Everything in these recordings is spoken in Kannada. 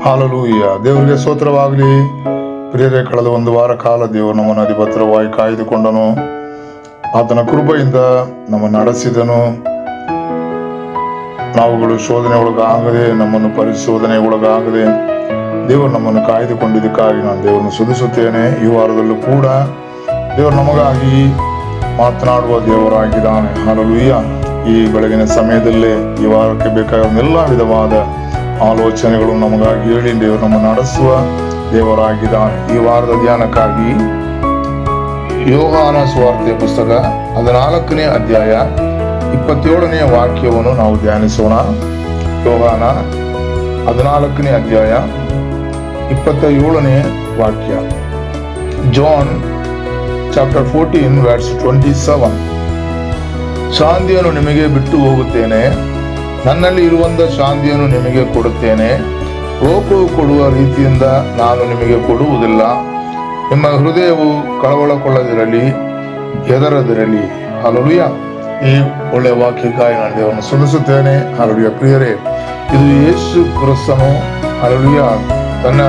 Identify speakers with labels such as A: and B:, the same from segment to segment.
A: ಹಾಲೆಲೂಯ. ದೇವರಿಗೆ ಸ್ತೋತ್ರವಾಗಲಿ. ಪ್ರಿಯರೇ, ಕಳೆದ ಒಂದು ವಾರ ಕಾಲ ದೇವರು ನಮ್ಮನ್ನು ಅಧಿಭದ್ರವಾಗಿ ಕಾಯ್ದುಕೊಂಡನು. ಆತನ ಕೃಪೆಯಿಂದ ನಮ್ಮನ್ನು ನಡೆಸಿದನು. ನಾವುಗಳು ಶೋಧನೆ ಒಳಗಾಗದೆ, ನಮ್ಮನ್ನು ಪರಿಶೋಧನೆ ಒಳಗಾಗದೆ ದೇವರು ನಮ್ಮನ್ನು ಕಾಯ್ದುಕೊಂಡಿದ್ದಕ್ಕಾಗಿ ನಾನು ದೇವರನ್ನು ಸ್ತುತಿಸುತ್ತೇನೆ. ಈ ವಾರದಲ್ಲೂ ಕೂಡ ದೇವರು ನಮಗಾಗಿ ಮಾತನಾಡುವ ದೇವರಾಗಿದ್ದಾನೆ. ಹಾಲೆಲೂಯ. ಈ ಬೆಳಗಿನ ಸಮಯದಲ್ಲೇ ಈ ವಾರಕ್ಕೆ ಬೇಕಾದ ಎಲ್ಲ ವಿಧವಾದ ಆಲೋಚನೆಗಳು ನಮಗಾಗಿ ಹೇಳಿ ದೇವರು ನಮ್ಮನ್ನು ನಡೆಸುವ ದೇವರಾಗಿದ್ದಾನೆ. ಈ ವಾರದ ಧ್ಯಾನಕ್ಕಾಗಿ ಯೋಹಾನ ಸುವಾರ್ತೆಯ ಪುಸ್ತಕ 14ನೇ ಅಧ್ಯಾಯ 27ನೇ ವಾಕ್ಯವನ್ನು ನಾವು ಧ್ಯಾನಿಸೋಣ. ಯೋಹಾನ 14ನೇ ಅಧ್ಯಾಯ 27ನೇ ವಾಕ್ಯ. John chapter 14 verse 27. ಶಾಂತಿಯನ್ನು ನಿಮಗೆ ಬಿಟ್ಟು ಹೋಗುತ್ತೇನೆ, ನನ್ನಲ್ಲಿ ಇರುವಂತ ಶಾಂತಿಯನ್ನು ನಿಮಗೆ ಕೊಡುತ್ತೇನೆ. ಲೋಕವು ಕೊಡುವ ರೀತಿಯಿಂದ ನಾನು ನಿಮಗೆ ಕೊಡುವುದಿಲ್ಲ. ನಿಮ್ಮ ಹೃದಯವು ಕಳವಳಗೊಳ್ಳದಿರಲಿ, ಹೆದರದಿರಲಿ. ಹಾಲೆಲೂಯ. ಈ ಒಳ್ಳೆಯ ವಾಕ್ಯಕ್ಕಾಗಿ ನಾನು ದೇವರನ್ನು ಸ್ತುತಿಸುತ್ತೇನೆ. ಹಾಲೆಲೂಯ. ಪ್ರಿಯರೇ, ಇದು ಯೇಸು ಕ್ರಿಸ್ತನು ಹಾಲೆಲೂಯ ತನ್ನ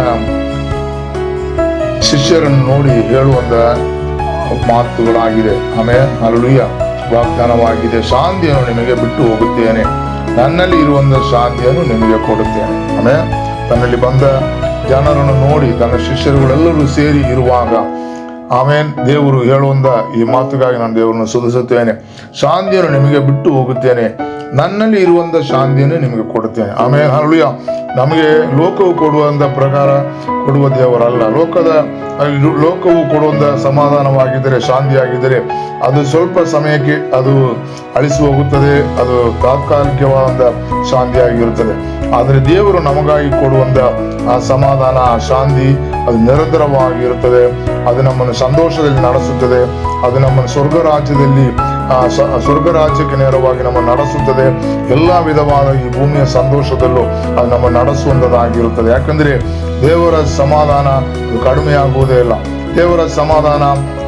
A: ಶಿಷ್ಯರನ್ನು ನೋಡಿ ಹೇಳುವಂತ ಮಾತುಗಳಾಗಿದೆ. ಆಮೇಲೆ ಹಾಲೆಲೂಯ ವಾಗ್ದಾನವಾಗಿದೆ. ಶಾಂತಿಯನ್ನು ನಿಮಗೆ ಬಿಟ್ಟು ಹೋಗುತ್ತೇನೆ, ನನ್ನಲ್ಲಿ ಇರುವಂತ ಶಾಂತಿಯನ್ನು ನಿಮಗೆ ಕೊಡುತ್ತೇನೆ. ಆಮೇಲೆ ತನ್ನಲ್ಲಿ ಬಂದ ಜನರನ್ನು ನೋಡಿ ತನ್ನ ಶಿಷ್ಯರುಗಳೆಲ್ಲರೂ ಸೇರಿ ಇರುವಾಗ ಆಮೇನ್ ದೇವರು ಹೇಳುವಂತ ಈ ಮಾತುಗಾಗಿ ನಾನು ದೇವರನ್ನು ಸ್ತುತಿಸುತ್ತೇನೆ. ಶಾಂತಿಯನ್ನು ನಿಮಗೆ ಬಿಟ್ಟು ಹೋಗುತ್ತೇನೆ, ನನ್ನಲ್ಲಿ ಇರುವಂತ ಶಾಂತಿಯನ್ನು ನಿಮಗೆ ಕೊಡುತ್ತೇನೆ. ಆಮೇಲೆ ಹಾಲೆಲೂಯ. ನಮಗೆ ಲೋಕವು ಕೊಡುವಂತ ಪ್ರಕಾರ ಕೊಡುವ ದೇವರಲ್ಲ. ಲೋಕವು ಕೊಡುವಂತ ಸಮಾಧಾನವಾಗಿದ್ದರೆ, ಶಾಂತಿಯಾಗಿದ್ದರೆ ಅದು ಸ್ವಲ್ಪ ಸಮಯಕ್ಕೆ ಅದು ಅಳಿಸಿ ಹೋಗುತ್ತದೆ. ಅದು ತಾತ್ಕಾಲಿಕವಾದ ಶಾಂತಿಯಾಗಿರುತ್ತದೆ. ಆದರೆ ದೇವರು ನಮಗಾಗಿ ಕೊಡುವಂತ ಆ ಸಮಾಧಾನ, ಆ ಶಾಂತಿ ಅದು ನಿರಂತರವಾಗಿರುತ್ತದೆ. ಅದು ನಮ್ಮನ್ನು ಸಂತೋಷದಲ್ಲಿ ನಡೆಸುತ್ತದೆ. ಅದು ನಮ್ಮನ್ನು ಸ್ವರ್ಗ ರಾಜ್ಯಕ್ಕೆ ನೇರವಾಗಿ ನಮ್ಮನ್ನು ನಡೆಸುತ್ತದೆ. ಎಲ್ಲ ವಿಧವಾದ ಈ ಭೂಮಿಯ ಸಂತೋಷದಲ್ಲೂ ಅದು ನಮ್ಮ ನಡೆಸುವಂತದ್ದಾಗಿರುತ್ತದೆ. ಯಾಕಂದ್ರೆ ದೇವರ ಸಮಾಧಾನ ಅದು ಕಡಿಮೆಯಾಗುವುದೇ ಇಲ್ಲ. ದೇವರ ಸಮಾಧಾನ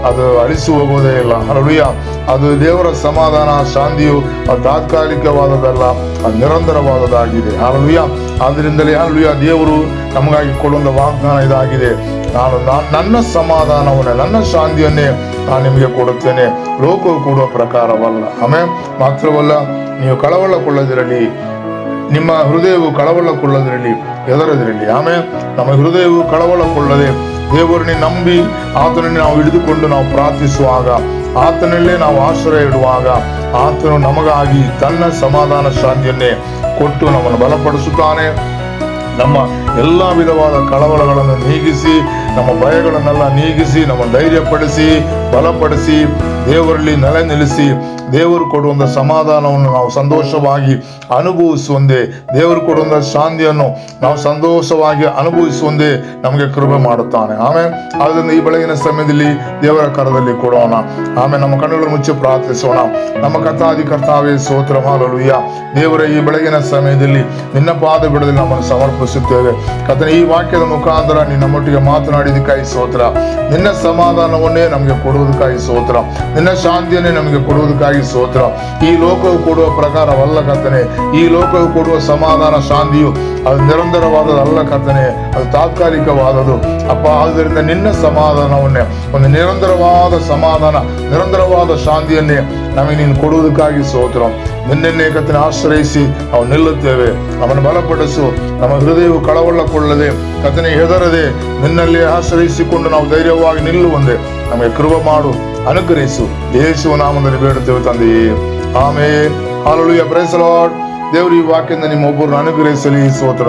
A: ಅದು ಅಳಿಸಿ ಹೋಗುವುದೇ ಇಲ್ಲ. ಹಾಲೆಲೂಯ. ಅದು ದೇವರ ಸಮಾಧಾನ, ಶಾಂತಿಯು ಅದು ತಾತ್ಕಾಲಿಕವಾದದಲ್ಲ, ಅದು ನಿರಂತರವಾದದ್ದಾಗಿದೆ. ಹಾಲೆಲೂಯ. ಆದ್ದರಿಂದಲೇ ಹಾಲೆಲೂಯ ದೇವರು ನಮಗಾಗಿ ಕೊಡುವಂತ ವಾಗ್ದಾನ ಇದಾಗಿದೆ. ನನ್ನ ಸಮಾಧಾನವನ್ನೇ, ನನ್ನ ಶಾಂತಿಯನ್ನೇ ನಾನು ನಿಮಗೆ ಕೊಡುತ್ತೇನೆ, ಲೋಕವು ಕೊಡುವ ಪ್ರಕಾರವಲ್ಲ. ಆಮೇಲೆ ಮಾತ್ರವಲ್ಲ, ನೀವು ಕಳವಳಗೊಳ್ಳದಿರಲಿ, ನಿಮ್ಮ ಹೃದಯವು ಕಳವಳಗೊಳ್ಳದಿರಲಿ, ಹೆದರದಿರಲಿ. ಆಮೇಲೆ ನಮ್ಮ ಹೃದಯವು ಕಳವಳಗೊಳ್ಳದೆ ದೇವರನ್ನೇ ನಂಬಿ ಆತನನ್ನೇ ನಾವು ಹಿಡಿದುಕೊಂಡು ನಾವು ಪ್ರಾರ್ಥಿಸುವಾಗ, ಆತನಲ್ಲೇ ನಾವು ಆಶ್ರಯ ಇಡುವಾಗ ಆತನು ನಮಗಾಗಿ ತನ್ನ ಸಮಾಧಾನ ಶಾಂತಿಯನ್ನೇ ಕೊಟ್ಟು ನಮ್ಮನ್ನು ಬಲಪಡಿಸುತ್ತಾನೆ. ನಮ್ಮ ಎಲ್ಲ ವಿಧವಾದ ಕಳವಳಗಳನ್ನು ನೀಗಿಸಿ, ನಮ್ಮ ಭಯಗಳನ್ನೆಲ್ಲ ನೀಗಿಸಿ, ನಮ್ಮ ಧೈರ್ಯಪಡಿಸಿ, ಬಲಪಡಿಸಿ, ದೇವರಲ್ಲಿ ನೆಲೆ ನಿಲ್ಲಿಸಿ, ದೇವರು ಕೊಡುವಂಥ ಸಮಾಧಾನವನ್ನು ನಾವು ಸಂತೋಷವಾಗಿ ಅನುಭವಿಸುವಂತೆ, ದೇವರು ಕೊಡುವಂಥ ಶಾಂತಿಯನ್ನು ನಾವು ಸಂತೋಷವಾಗಿ ಅನುಭವಿಸುವಂತೆ ನಮಗೆ ಕೃಪೆ ಮಾಡುತ್ತಾನೆ. ಆಮೇಲೆ ಆದ್ದರಿಂದ ಈ ಬೆಳಗಿನ ಸಮಯದಲ್ಲಿ ದೇವರ ಕರದಲ್ಲಿ ಕೊಡೋಣ. ಆಮೇಲೆ ನಮ್ಮ ಕಣ್ಣುಗಳನ್ನು ಮುಚ್ಚಿ ಪ್ರಾರ್ಥಿಸೋಣ. ನಮ್ಮ ಕರ್ತಾವೇ ಸ್ತೋತ್ರ. ಹಾಲೆಲೂಯ. ದೇವರ ಈ ಬೆಳಗಿನ ಸಮಯದಲ್ಲಿ ನಿನ್ನ ಪಾದ ಬಿಡದಲ್ಲಿ ನಮ್ಮನ್ನು ಸಮರ್ಪಿಸುತ್ತೇವೆ. ಕರ್ತನೇ, ಈ ವಾಕ್ಯದ ಮುಖಾಂತರ ನಿನ್ನ ನಮ್ಮೊಟ್ಟಿಗೆ ಮಾತನಾಡಿದಕ್ಕಾಗಿ ಸ್ತೋತ್ರ. ನಿನ್ನ ಸಮಾಧಾನವನ್ನೇ ನಮಗೆ ಕೊಡುವುದಕ್ಕಾಗಿ ಸ್ತೋತ್ರ. ನಿನ್ನ ಶಾಂತಿಯನ್ನೇ ನಮಗೆ ಕೊಡುವುದಕ್ಕಾಗಿ ಸ್ತೋತ್ರ. ಈ ಲೋಕವು ಕೊಡುವ ಪ್ರಕಾರವಲ್ಲ ಕರ್ತನೇ. ಈ ಲೋಕವು ಕೊಡುವ ಸಮಾಧಾನ, ಶಾಂತಿಯು ಅದು ನಿರಂತರವಾದದಲ್ಲ ಕರ್ತನೇ, ಅದು ತಾತ್ಕಾಲಿಕವಾದದು ಅಪ್ಪ. ಆದ್ದರಿಂದ ನಿನ್ನ ಸಮಾಧಾನವನ್ನೇ, ಒಂದು ನಿರಂತರವಾದ ಸಮಾಧಾನ, ನಿರಂತರವಾದ ಶಾಂತಿಯನ್ನೇ ನಮಗೆ ನೀನು ಕೊಡುವುದಕ್ಕಾಗಿ ಸ್ತೋತ್ರ. ನಿನ್ನೆನ್ನೇ ಕರ್ತನೇ ಆಶ್ರಯಿಸಿ ನಾವು ನಿಲ್ಲುತ್ತೇವೆ. ನಮ್ಮನ್ನು ಬಲಪಡಿಸು. ನಮ್ಮ ಹೃದಯವು ಕಳವಳಗೊಳ್ಳದೆ ಕರ್ತನೇ ಹೆದರದೆ ನಿನ್ನಲ್ಲಿ ಆಶ್ರಯಿಸಿಕೊಂಡು ನಾವು ಧೈರ್ಯವಾಗಿ ನಿಲ್ಲುವಂತೆ ನಮಗೆ ಕೃಪೆ ಮಾಡು, ಅನುಗ್ರಹಿಸು. ಯೇಸುವಿನ ನಾಮದಲ್ಲಿ ಬೇಡುತ್ತೇವೆ ತಂದೆಯೇ, amen. Hallelujah. Praise the lord. ದೇವರು ಈ ವಾಕ್ಯದಿಂದ ನಿಮ್ಮ ಒಬ್ಬರನ್ನು ಅನುಗ್ರಹಿಸಲಿ. ಸ್ತೋತ್ರ.